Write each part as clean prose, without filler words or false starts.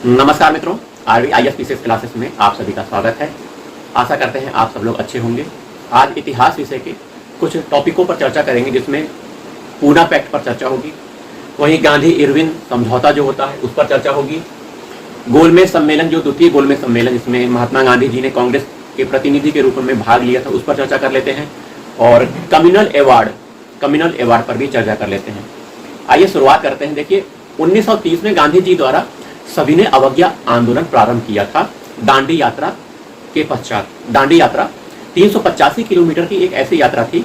नमस्कार मित्रों, RVIS PCS classes में आप सभी का स्वागत है। आशा करते हैं आप सब लोग अच्छे होंगे। आज इतिहास विषय के कुछ टॉपिकों पर चर्चा करेंगे, जिसमें पूना पैक्ट पर चर्चा होगी, वहीं गांधी इरविन समझौता जो होता है उस पर चर्चा होगी, गोलमेज सम्मेलन जो द्वितीय गोलमेज सम्मेलन जिसमें महात्मा गांधी जी ने कांग्रेस के प्रतिनिधि के रूप में भाग लिया था उस पर चर्चा कर लेते हैं, और कम्युनल अवार्ड पर भी चर्चा कर लेते हैं। आइए शुरुआत करते हैं। देखिए, 1930 में गांधी जी द्वारा सविनय अवज्ञा आंदोलन प्रारंभ किया था दांडी यात्रा के पश्चात। दांडी यात्रा 385 किलोमीटर की एक ऐसी यात्रा थी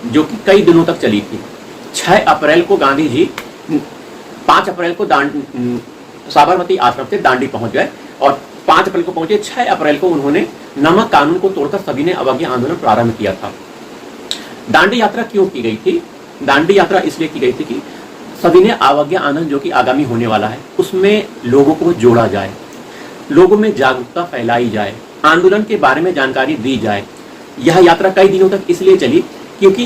जो कि कई दिनों तक चली थी। 6 अप्रैल को गांधी जी 5 अप्रैल को साबरमती आश्रम से दांडी पहुंच गए और 5 अप्रैल को पहुंचे। 6 अप्रैल को उन्होंने नमक कानून को तोड़कर सविनय अवज्ञा आंदोलन प्रारंभ किया था। दांडी यात्रा क्यों की गई थी? दांडी यात्रा इसलिए की गई थी कि सविनय अवज्ञा आंदोलन जो कि आगामी होने वाला है उसमें लोगों को जोड़ा जाए, लोगों में जागरूकता फैलाई जाए, आंदोलन के बारे में जानकारी दी जाए। यह यात्रा कई दिनों तक इसलिए चली क्योंकि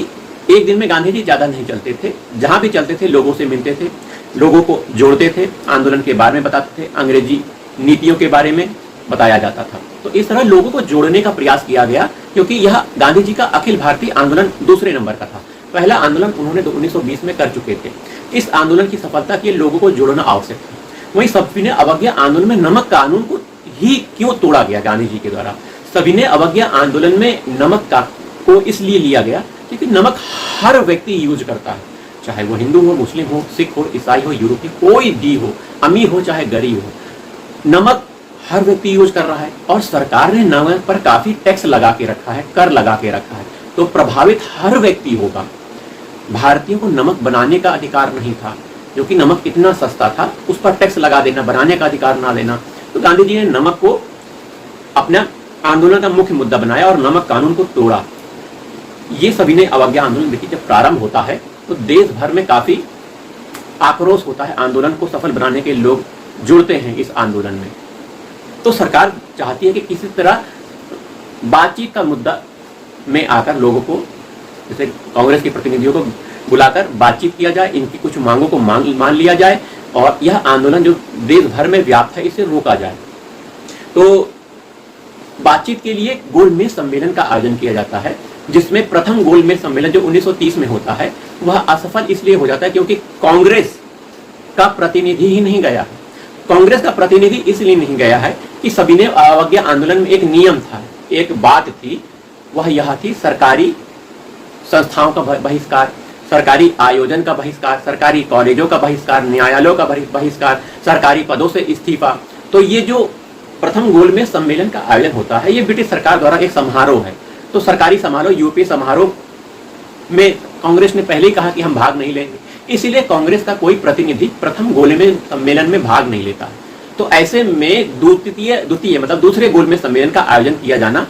एक दिन में गांधी जी ज़्यादा नहीं चलते थे, जहाँ भी चलते थे लोगों से मिलते थे, लोगों को जोड़ते थे, आंदोलन के बारे में बताते थे, अंग्रेजी नीतियों के बारे में बताया जाता था। तो इस तरह लोगों को जोड़ने का प्रयास किया गया, क्योंकि यह गांधी जी का अखिल भारतीय आंदोलन दूसरे नंबर का था। पहला आंदोलन उन्होंने 1920 में कर चुके थे। इस आंदोलन की सफलता के लिए लोगों को जोड़ना आवश्यक था। वहीं सविनय अवज्ञा आंदोलन में नमक कानून को ही क्यों तोड़ा गया गांधी जी के द्वारा? सविनय अवज्ञा आंदोलन में नमक का को इसलिए लिया गया क्योंकि नमक हर व्यक्ति यूज करता है, चाहे वो हिंदू हो, मुस्लिम हो, सिख हो, ईसाई हो, यूरोपीय, कोई भी हो, अमीर हो चाहे गरीब हो, नमक हर व्यक्ति यूज कर रहा है। और सरकार ने नमक पर काफी टैक्स लगा के रखा है, कर लगा के रखा है, तो प्रभावित हर व्यक्ति होगा। भारतीयों को नमक बनाने का अधिकार नहीं था, क्योंकि नमक इतना सस्ता था, उस पर टैक्स लगा देना, बनाने का अधिकार ना देना। तो गांधी जी ने नमक को अपना आंदोलन का मुख्य मुद्दा बनाया और नमक कानून को तोड़ा। ये सविनय अवज्ञा आंदोलन देखिए जब प्रारंभ होता है तो देश भर में काफी आक्रोश होता है। आंदोलन को सफल बनाने के लोग जुड़ते हैं इस आंदोलन में। तो सरकार चाहती है कि किसी तरह बातचीत का मुद्दा में आकर लोगों को, जैसे कांग्रेस के प्रतिनिधियों को बुलाकर बातचीत किया जाए, इनकी कुछ मांगों को मान लिया जाए और यह आंदोलन जो देश भर में व्याप्त है इसे रोका जाए। तो बातचीत के लिए गोलमेज सम्मेलन का आयोजन किया जाता है, जिसमें प्रथम गोलमेज सम्मेलन जो 1930 में होता है वह असफल इसलिए हो जाता है क्योंकि कांग्रेस का प्रतिनिधि ही नहीं गया। कांग्रेस का प्रतिनिधि इसलिए नहीं गया है कि सविनय अवज्ञा आंदोलन में एक नियम था, एक बात थी, वह यह थी सरकारी संस्थाओं का बहिष्कार, सरकारी आयोजन का बहिष्कार, सरकारी कॉलेजों का बहिष्कार, न्यायालयों का बहिष्कार, सरकारी पदों से इस्तीफा। तो ये जो प्रथम गोलमेज सम्मेलन का आयोजन होता है ये ब्रिटिश सरकार द्वारा एक समारोह है। तो सरकारी समारोह, यूपीए समारोह में कांग्रेस ने पहले ही कहा कि हम भाग नहीं लेंगे, इसीलिए कांग्रेस का कोई प्रतिनिधि प्रथम गोलमेज सम्मेलन में भाग नहीं लेता है। तो ऐसे में द्वितीय मतलब दूसरे गोलमेज सम्मेलन का आयोजन किया जाना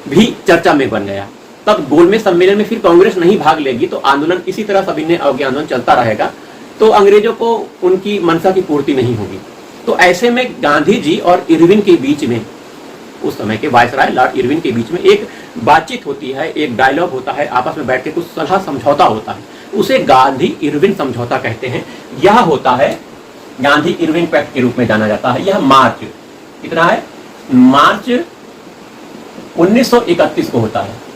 भी चर्चा में बन गया। तब गोलमेज सम्मेलन में फिर कांग्रेस नहीं भाग लेगी तो आंदोलन इसी तरह सविनय अवज्ञा आंदोलन चलता रहेगा, तो अंग्रेजों को उनकी मनसा की पूर्ति नहीं होगी। तो ऐसे में गांधी जी और इरविन के बीच में, उस समय के वायसराय लॉर्ड इरविन के बीच में एक बातचीत होती है, एक डायलॉग होता है, आपस में बैठ के कुछ सलाह समझौता होता है, उसे गांधी इरविन समझौता कहते हैं। यह होता है गांधी इरविन पैक्ट के रूप में जाना जाता है। यह मार्च कितना है? मार्च 1931 को होता है।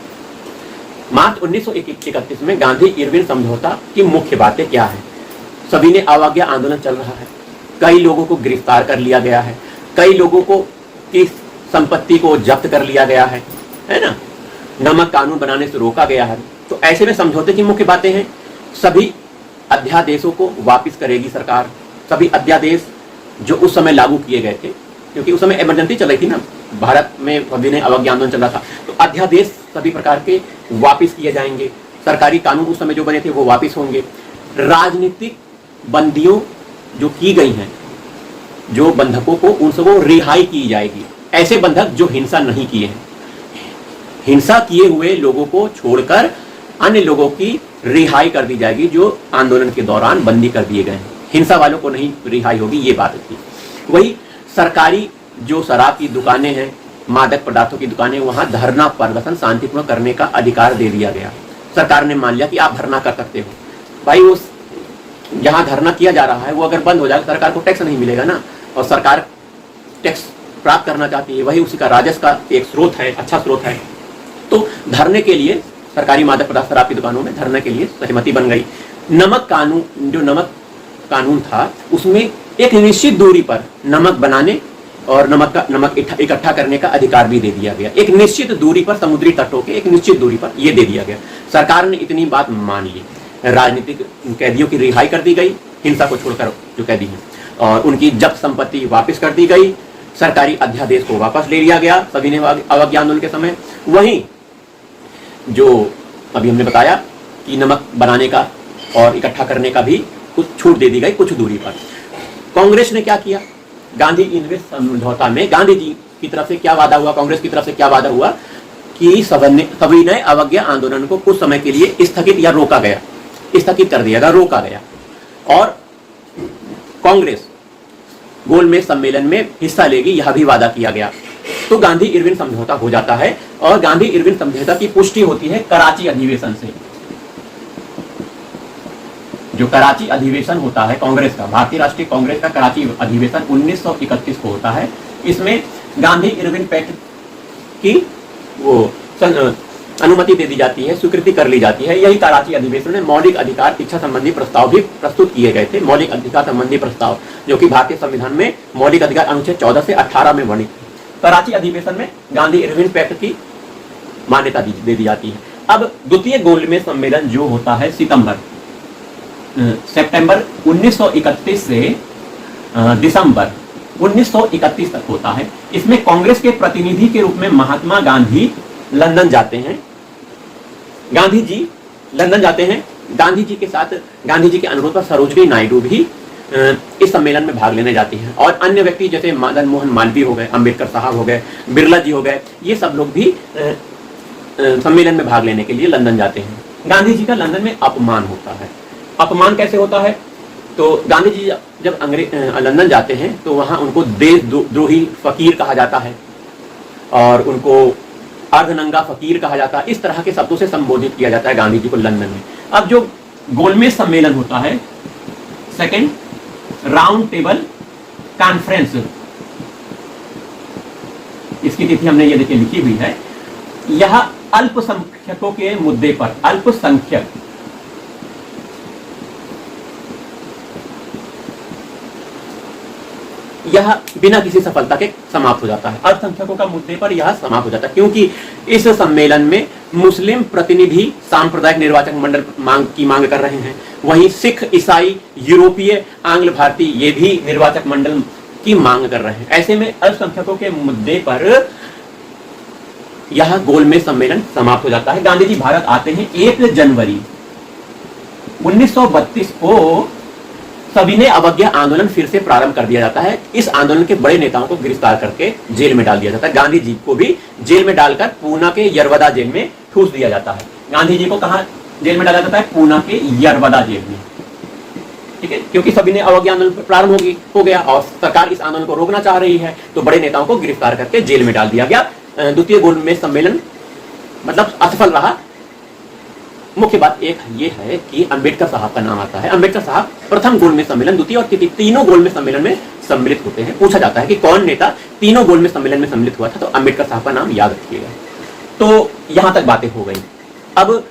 मार्च 1931 में गांधी इरविन समझौता की मुख्य बातें क्या है? सविनय अवज्ञा आंदोलन चल रहा है, कई लोगों को गिरफ्तार कर लिया गया है, कई लोगों को की संपत्ति को जब्त कर लिया गया है ना, नमक कानून बनाने से रोका गया है। तो ऐसे में समझौते की मुख्य बातें हैं, सभी अध्यादेशों को वापस करेगी सरकार, सभी अध्यादेश जो उस समय लागू किए गए थे, क्योंकि उस समय इमरजेंसी चल रही थी ना, भारत में सविनय अवज्ञा आंदोलन चल रहा था, तो अध्यादेश सभी प्रकार के वापस किए जाएंगे, सरकारी कानून उस समय जो बने थे वो वापस होंगे, राजनीतिक बंदियों जो की गई हैं, जो बंधकों को उन सबको रिहाई की जाएगी, ऐसे बंधक जो हिंसा नहीं किए हैं, हिंसा किए हुए लोगों को छोड़कर अन्य लोगों की रिहाई कर दी जाएगी जो आंदोलन के दौरान बंदी कर दिए गए हैं, हिंसा वालों को नहीं रिहाई होगी, ये बात थी। वही सरकारी जो शराब की दुकानें हैं, मादक पदार्थों की दुकानें, वहां धरना प्रदर्शन शांतिपूर्ण करने का अधिकार दे दिया गया। सरकार ने मान लिया कि आप धरना कर सकते हो। भाई उस जहां धरना किया जा रहा है वो अगर बंद हो जाएगा, सरकार को टैक्स नहीं मिलेगा ना, और सरकार टैक्स प्राप्त करना चाहती है, वही उसी का राजस्व का एक स्रोत है, अच्छा स्रोत है। तो धरने के लिए सरकारी मादक पदार्थ शराब की दुकानों में धरने के लिए सहमति बन गई। नमक कानून, जो नमक कानून था, उसमें एक निश्चित दूरी पर नमक बनाने और नमक इकट्ठा करने का अधिकार भी दे दिया गया। एक निश्चित दूरी पर, समुद्री तटों के एक निश्चित दूरी पर यह दे दिया गया। सरकार ने इतनी बात मान ली। राजनीतिक कैदियों की रिहाई कर दी गई, हिंसा को छोड़कर जो कैदी हैं, और उनकी जब्त संपत्ति वापस कर दी गई। सरकारी अध्यादेश को वापस ले लिया गया सविनय अवज्ञा आंदोलन के समय। वहीं जो अभी हमने बताया कि नमक बनाने का और इकट्ठा करने का भी कुछ छूट दे दी गई कुछ दूरी पर। कांग्रेस ने क्या किया? गांधी इनवेस्ट समझौता में गांधी जी की तरफ से क्या वादा हुआ, कांग्रेस की तरफ से क्या वादा हुआ कि सविनय अवज्ञा आंदोलन को कुछ समय के लिए स्थगित या रोका गया, स्थगित कर दिया गया, रोका गया। और कांग्रेस गोलमेज सम्मेलन में हिस्सा लेगी, यह भी वादा किया गया। तो गांधी इरविन समझौता हो जाता है और गांधी इरविन समझौता की पुष्टि होती है कराची अधिवेशन से। जो कराची अधिवेशन होता है कांग्रेस का, भारतीय राष्ट्रीय कांग्रेस का कराची अधिवेशन 1931 को होता है। इसमें गांधी इरविन पैक्ट की वो अनुमति दे दी जाती है, स्वीकृति कर ली जाती है। यही कराची अधिवेशन में मौलिक अधिकार शिक्षा संबंधी प्रस्ताव भी प्रस्तुत किए गए थे। मौलिक अधिकार संबंधी प्रस्ताव जो कि भारतीय संविधान में मौलिक अधिकार अनुच्छेद 14 से 18 में वर्णित। कराची अधिवेशन में गांधी इरविन पैक्ट की मान्यता दे दी जाती है। अब द्वितीय गोलमेज सम्मेलन जो होता है सितंबर 1931 से दिसंबर 1931 तक होता है। इसमें कांग्रेस के प्रतिनिधि के रूप में महात्मा गांधी लंदन जाते हैं। गांधी जी लंदन जाते हैं। गांधी जी के साथ, गांधी जी के अनुरोध पर सरोजिनी नायडू भी इस सम्मेलन में भाग लेने जाती हैं। और अन्य व्यक्ति जैसे मदन मोहन मालवीय हो गए, अंबेडकर साहब हो गए, बिरला जी हो गए, ये सब लोग भी सम्मेलन में भाग लेने के लिए लंदन जाते हैं। गांधी जी का लंदन में अपमान होता है। अपमान कैसे होता है? तो गांधी जी जब लंदन जाते हैं तो वहां उनको देशद्रोही फकीर कहा जाता है और उनको अर्धनंगा फकीर कहा जाता है। इस तरह के शब्दों से संबोधित किया जाता है गांधी जी को लंदन में। अब जो गोलमेज सम्मेलन होता है, सेकंड राउंड टेबल कॉन्फ्रेंस, इसकी तिथि हमने ये देखिए लिखी हुई है। यह अल्पसंख्यकों के मुद्दे पर, अल्पसंख्यक यह बिना किसी सफलता के समाप्त हो जाता है। अल्पसंख्यकों का मुद्दे पर यह समाप्त हो जाता है क्योंकि इस सम्मेलन में मुस्लिम प्रतिनिधि सांप्रदायिक निर्वाचक मंडल की मांग कर रहे हैं। वहीं सिख, ईसाई, यूरोपीय, आंग्ल भारतीय ये भी निर्वाचक मंडल की मांग कर रहे हैं। ऐसे में अल्पसंख्यकों के मुद्दे पर यह गोलमेज सम्मेलन समाप्त हो जाता है। गांधी जी भारत आते हैं 1 जनवरी 1932 को। सविनय अवज्ञा आंदोलन फिर से प्रारंभ कर दिया जाता है। इस आंदोलन के बड़े नेताओं को गिरफ्तार करके जेल में डाल दिया जाता है। गांधी जी को भी जेल में डालकर पूना के यरवदा जेल में ठूस दिया जाता है। गांधी जी को कहां जेल में डाला जाता है? पूना के यरवदा जेल में। ठीक है, क्योंकि सविनय अवज्ञा आंदोलन प्रारंभ हो गया और सरकार इस आंदोलन को रोकना चाह रही है, तो बड़े नेताओं को गिरफ्तार करके जेल में डाल दिया गया। द्वितीय गोलमेज सम्मेलन मतलब असफल रहा। मुख्य बात एक ये है कि अंबेडकर साहब का नाम आता है। अंबेडकर साहब प्रथम गोलमेज सम्मेलन, द्वितीय और तृतीय तीनों गोलमेज सम्मेलन में सम्मिलित होते हैं। पूछा जाता है कि कौन नेता तीनों गोलमेज सम्मेलन में सम्मिलित हुआ था, तो अंबेडकर साहब का नाम याद रखिएगा। तो यहां तक बातें हो गई। अब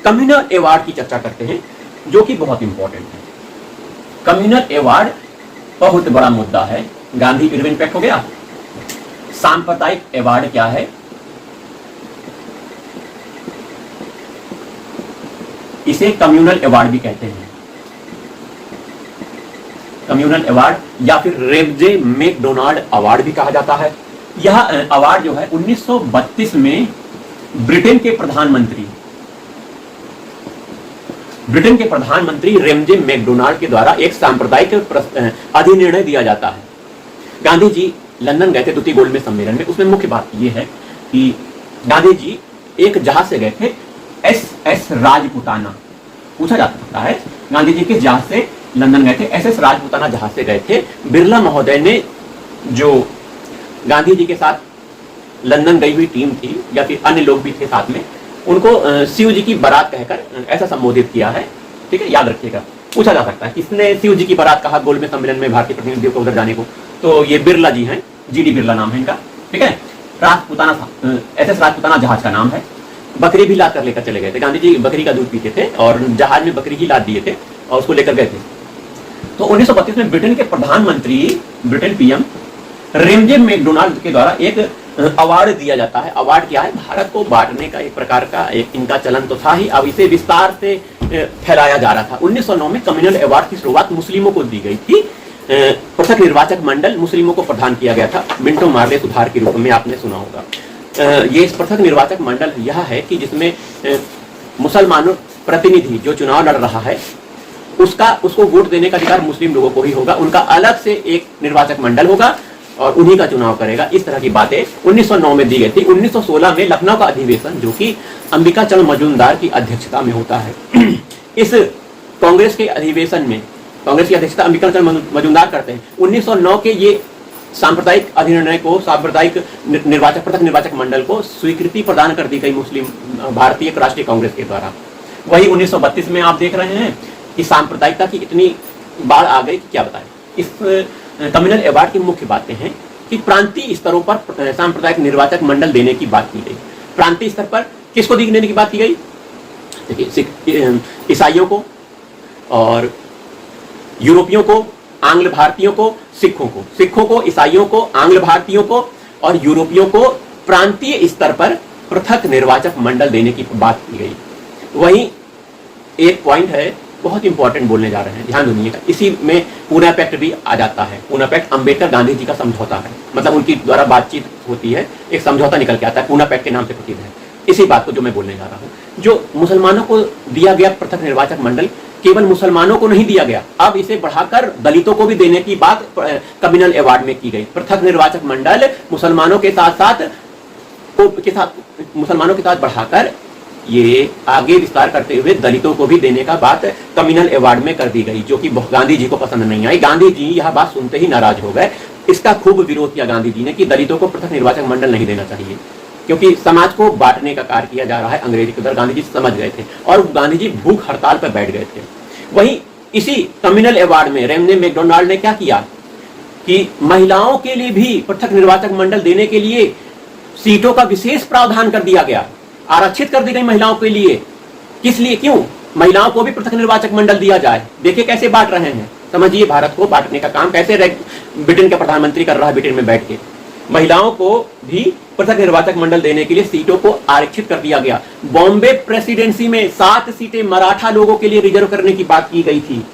कम्युनल अवार्ड की चर्चा करते हैं जो कि बहुत इंपॉर्टेंट है। कम्युनल अवार्ड बहुत बड़ा मुद्दा है। गांधी इरविन पैक्ट हो गया। सांप्रदायिक अवार्ड क्या है? इसे कम्युनल अवार्ड भी कहते हैं। कम्युनल अवार्ड या फिर रेमजे मैकडोनाल्ड अवार्ड भी कहा जाता है। यह अवार्ड जो है 1932 में ब्रिटेन के प्रधानमंत्री रेमजे मैकडोनाल्ड के द्वारा एक सांप्रदायिक अधिनिर्णय दिया जाता है। गांधी जी लंदन गए थे द्वितीय गोलमेज सम्मेलन में। उसमें मुख्य बात यह है कि गांधी जी एक जहाज से गए थे, SS राजपुताना। पूछा जा सकता है गांधी जी के जहाज से लंदन गए थे, SS राजपुताना जहाज से गए थे। बिरला महोदय ने, जो गांधी जी के साथ लंदन गई हुई टीम थी या फिर अन्य लोग भी थे साथ में, उनको शिव जी की बारात कहकर ऐसा संबोधित किया है। ठीक है, याद रखिएगा। पूछा जा सकता है किसने शिव जी की बारात कहा गोल में सम्मेलन में भारतीय प्रतिनिधियों को उधर जाने को, तो ये बिरला जी हैं, जीडी बिरला नाम है इनका, ठीक है। राजपुताना SS राजपुताना जहाज का नाम है। बकरी भी लाद कर लेकर चले गए थे, गांधी जी बकरी का दूध पीते थे और जहाज में बकरी ही लाद दिए थे और उसको लेकर गए थे। तो 1932 में ब्रिटेन के प्रधानमंत्री, ब्रिटेन PM रेमजे मैकडोनाल्ड के द्वारा एक अवार्ड दिया जाता है। अवार्ड क्या है? भारत को बांटने का एक प्रकार का एक इनका चलन तो था ही, अब इसे विस्तार से फैलाया जा रहा था। 1909 में कम्युनल अवार्ड की शुरुआत मुस्लिमों को दी गई थी। पृथक निर्वाचक मंडल मुस्लिमों को प्रदान किया गया था, मिंटो मार्ले सुधार के रूप में, आपने सुना होगा। ये पृथक निर्वाचक मंडल यह है कि जिसमें मुसलमानों प्रतिनिधि जो चुनाव लड़ रहा है उसको वोट देने का अधिकार मुस्लिम लोगों को ही होगा, उनका अलग से एक निर्वाचक मंडल होगा और उन्हीं का चुनाव करेगा। इस तरह की बातें 1909 में दी गई थी। 1916 में लखनऊ का अधिवेशन, जो कि अंबिका चंद्र मजूमदार की अध्यक्षता में होता है, इस कांग्रेस के अधिवेशन में कांग्रेस की अध्यक्षता अंबिका चंद्र मजूमदार करते हैं। 1909 के ये सांप्रदायिक अधिनिर्णय को, सांप्रदायिक निर्वाचक पृथक निर्वाचक मंडल को स्वीकृति प्रदान कर दी गई मुस्लिम भारतीय राष्ट्रीय कांग्रेस के द्वारा। वही 1932 में आप देख रहे हैं कि सांप्रदायिकता की इतनी बाढ़ आ गई कि क्या बताएं। इस कम्युनल अवार्ड की मुख्य बातें हैं कि प्रांतीय स्तरों पर सांप्रदायिक निर्वाचक मंडल देने की बात की गई। प्रांतीय स्तर पर किसको देने की बात की गई? देखिए, ईसाइयों को और यूरोपियों को, आंग्ल भारतीयों को, सिखों को, ईसाइयों को, आंग्ल भारतीयों को और यूरोपियों को प्रांतीय स्तर पर पृथक निर्वाचक मंडल देने की बात की गई। वहीं एक पॉइंट है, बहुत इंपॉर्टेंट बोलने जा रहे हैं, ध्यान सुनिएगा। इसी में पूना पैक्ट भी आ जाता है। पूना पैक्ट अंबेडकर गांधी जी का समझौता है, मतलब उनकी द्वारा बातचीत होती है, एक समझौता निकल के आता है, पूना पैक्ट के नाम से प्रसिद्ध है। इसी बात को जो मैं बोलने जा रहा हूँ, जो मुसलमानों को दिया गया पृथक निर्वाचक मंडल केवल मुसलमानों को नहीं दिया गया, अब इसे बढ़ाकर दलितों को भी देने की बात कम्युनल अवार्ड में की गई। पृथक निर्वाचक मंडल मुसलमानों के साथ मुसलमानों के साथ बढ़ाकर ये आगे विस्तार करते हुए दलितों को भी देने का बात कम्युनल अवार्ड में कर दी गई, जो कि गांधी जी को पसंद नहीं आई। गांधी जी यह बात सुनते ही नाराज हो गए। इसका खूब विरोध किया गांधी जी ने कि दलितों को पृथक निर्वाचक मंडल नहीं देना चाहिए, क्योंकि समाज को बांटने का कार्य किया जा रहा है अंग्रेजी के द्वारा। गांधी जी समझ गए थे और गांधी जी भूख हड़ताल पर बैठ गए थे। वहीं इसी कम्युनल अवार्ड में रेमजे मैकडोनाल्ड ने क्या किया कि महिलाओं के लिए भी पृथक निर्वाचक मंडल देने के लिए सीटों का विशेष प्रावधान कर दिया गया, आरक्षित कर दी गई महिलाओं के लिए। किस लिए, क्यों? महिलाओं को भी पृथक निर्वाचक मंडल दिया जाए। देखिए कैसे बांट रहे हैं, समझिए भारत को बांटने का काम कैसे ब्रिटेन का प्रधानमंत्री कर रहा है। ब्रिटेन में बैठ के महिलाओं को भी पृथक निर्वाचक मंडल देने के लिए सीटों को आरक्षित कर दिया गया। बॉम्बे प्रेसिडेंसी में 7 सीटें मराठा लोगों के लिए रिजर्व करने की बात की गई थी,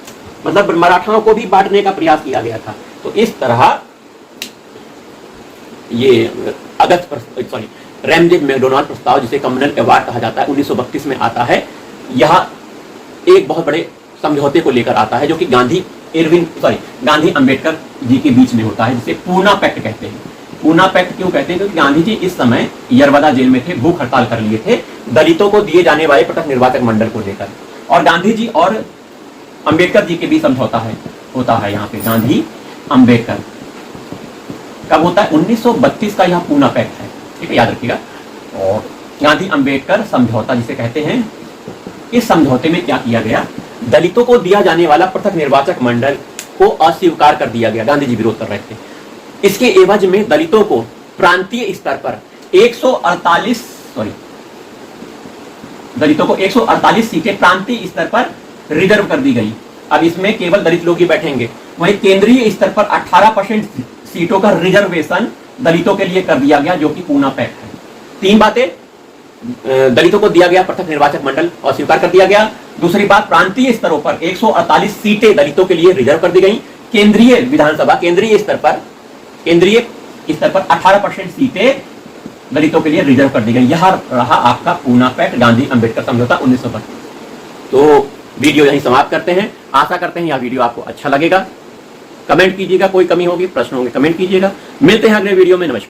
मतलब मराठाओं को भी बांटने का प्रयास किया गया था। तो इस तरह ये रेमजे मैकडोनाल्ड प्रस्ताव, जिसे कम्युनल अवार्ड कहा जाता है, 1932 में आता है। यह एक बहुत बड़े समझौते को लेकर आता है, जो कि गांधी अंबेडकर जी के बीच में होता है, जिसे पूना पैक्ट कहते हैं। पूना पैक्ट क्यों कहते हैं? क्योंकि गांधी जी इस समय यरवदा जेल में थे, भूख हड़ताल कर लिए थे दलितों को दिए जाने वाले पृथक निर्वाचक मंडल को लेकर। और गांधी जी और अंबेडकर जी के बीच समझौता होता है। यहाँ पे गांधी अंबेडकर कब होता है? 1932 का यह पूना पैक्ट है, ठीक है, याद रखिएगा। और गांधी अंबेडकर समझौता जिसे कहते हैं, इस समझौते में क्या किया गया? दलितों को दिया जाने वाला पृथक निर्वाचक मंडल को अस्वीकार कर दिया गया। गांधी जी विरोध कर रहे थे। इसके एवज में दलितों को प्रांतीय स्तर पर 148 सीटें प्रांतीय स्तर पर रिजर्व कर दी गई। अब इसमें केवल दलित लोग ही बैठेंगे। वहीं केंद्रीय स्तर पर 18% सीटों का रिजर्वेशन दलितों के लिए कर दिया गया, जो कि पूना पैक्ट है। 3 बातें, दलितों को दिया गया पृथक निर्वाचक मंडल और स्वीकार कर दिया गया। दूसरी बात, प्रांतीय स्तरों पर 148 सीटें दलितों के लिए रिजर्व कर दी गई। केंद्रीय विधानसभा केंद्रीय स्तर पर 18% सीटें दलितों के लिए रिजर्व कर दी गई। यह रहा आपका पूना पैक्ट, गांधी अंबेडकर समझौता 1932। तो वीडियो यहीं समाप्त करते हैं। आशा करते हैं यह वीडियो आपको अच्छा लगेगा। कमेंट कीजिएगा, कोई कमी होगी, प्रश्न होंगे, कमेंट कीजिएगा। मिलते हैं अगले वीडियो में। नमस्कार।